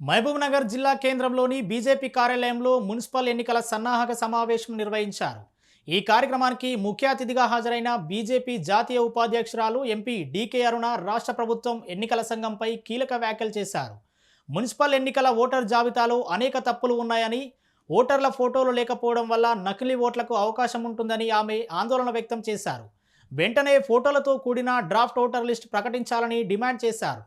మహబూబ్నగర్ జిల్లా కేంద్రంలోని బీజేపీ కార్యాలయంలో మున్సిపల్ ఎన్నికల సన్నాహక సమావేశం నిర్వహించారు. ఈ కార్యక్రమానికి ముఖ్య అతిథిగా హాజరైన బీజేపీ జాతీయ ఉపాధ్యక్షురాలు ఎంపీ డీకే అరుణ రాష్ట్ర ప్రభుత్వం ఎన్నికల సంఘంపై కీలక వ్యాఖ్యలు చేశారు. మున్సిపల్ ఎన్నికల ఓటర్ జాబితాలో అనేక తప్పులు ఉన్నాయని, ఓటర్ల ఫోటోలు లేకపోవడం వల్ల నకిలీ ఓట్లకు అవకాశం ఉంటుందని ఆమె ఆందోళన వ్యక్తం చేశారు. వెంటనే ఫోటోలతో కూడిన డ్రాఫ్ట్ ఓటర్ లిస్ట్ ప్రకటించాలని డిమాండ్ చేశారు.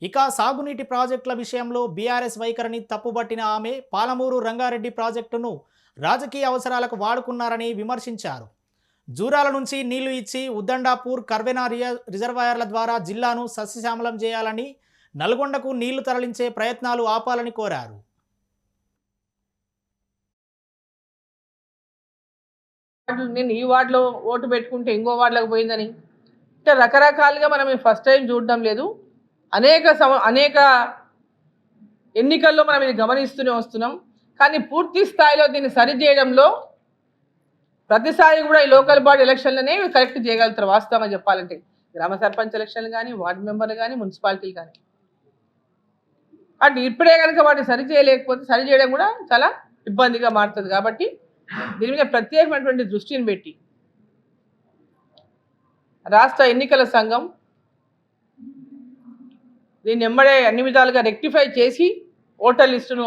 ఇక సాగునీటి ప్రాజెక్టుల విషయంలో బీఆర్ఎస్ వైఖరిని తప్పుబట్టిన ఆమె పాలమూరు రంగారెడ్డి ప్రాజెక్టును రాజకీయ అవసరాలకు వాడుకున్నారని విమర్శించారు. జూరాల నుంచి నీళ్లు ఇచ్చి ఉద్దండాపూర్ కర్వెనా రిజర్వాయర్ల ద్వారా జిల్లాను సస్యశ్యామలం చేయాలని, నల్గొండకు నీళ్లు తరలించే ప్రయత్నాలు ఆపాలని కోరారు. నేను ఈ వార్డులో ఓటు పెట్టుకుంటే ఇంకో వార్డులకు పోయిందని ఇట్లా రకరకాలుగా మనం ఫస్ట్ టైం చూడడం లేదు. అనేక ఎన్నికల్లో మనం ఇది గమనిస్తూనే వస్తున్నాం. కానీ పూర్తి స్థాయిలో దీన్ని సరిచేయడంలో ప్రతిసారి కూడా ఈ లోకల్ బాడీ ఎలక్షన్లనే కరెక్ట్ చేయగలుగుతారు. వాస్తవంగా చెప్పాలంటే గ్రామ సర్పంచ్ ఎలక్షన్లు కానీ, వార్డు మెంబర్లు కానీ, మున్సిపాలిటీలు కానీ, అంటే ఇప్పుడే కనుక వాటిని సరిచేయలేకపోతే సరిచేయడం కూడా చాలా ఇబ్బందిగా మారుతుంది. కాబట్టి దీని మీద ప్రత్యేకమైనటువంటి దృష్టిని పెట్టి రాష్ట్ర ఎన్నికల సంఘం దీన్ని ఎమ్మడే అన్ని విధాలుగా రెక్టిఫై చేసి ఓటర్ లిస్టును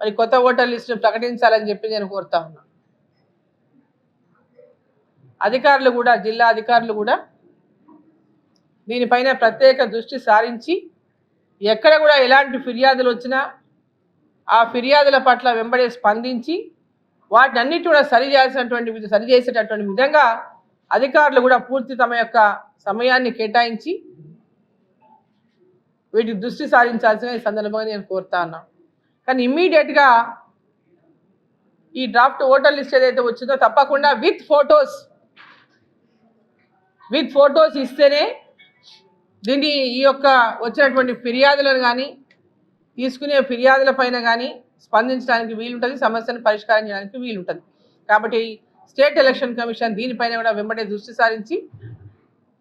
మరి కొత్త ఓటర్ లిస్టును ప్రకటించాలని చెప్పి నేను కోరుతా ఉన్నా. అధికారులు కూడా, జిల్లా అధికారులు కూడా దీనిపైన ప్రత్యేక దృష్టి సారించి ఎక్కడ కూడా ఎలాంటి ఫిర్యాదులు వచ్చినా ఆ ఫిర్యాదుల పట్ల వెంబడే స్పందించి వాటిని అన్నిటి కూడా సరిచేసేటటువంటి విధంగా అధికారులు కూడా పూర్తి తమ యొక్క సమయాన్ని కేటాయించి వీటికి దృష్టి సారించాల్సిన ఈ సందర్భంగా నేను కోరుతా ఉన్నాను. కానీ ఇమ్మీడియట్గా ఈ డ్రాఫ్ట్ ఓటర్ లిస్ట్ ఏదైతే వచ్చిందో తప్పకుండా విత్ ఫొటోస్ ఇస్తేనే దీన్ని ఈ యొక్క వచ్చినటువంటి ఫిర్యాదులను కానీ, తీసుకునే ఫిర్యాదుల పైన కానీ స్పందించడానికి వీలుంటుంది, సమస్యను పరిష్కారం చేయడానికి వీలుంటుంది. కాబట్టి స్టేట్ ఎలక్షన్ కమిషన్ దీనిపైన కూడా వెంబడే దృష్టి సారించి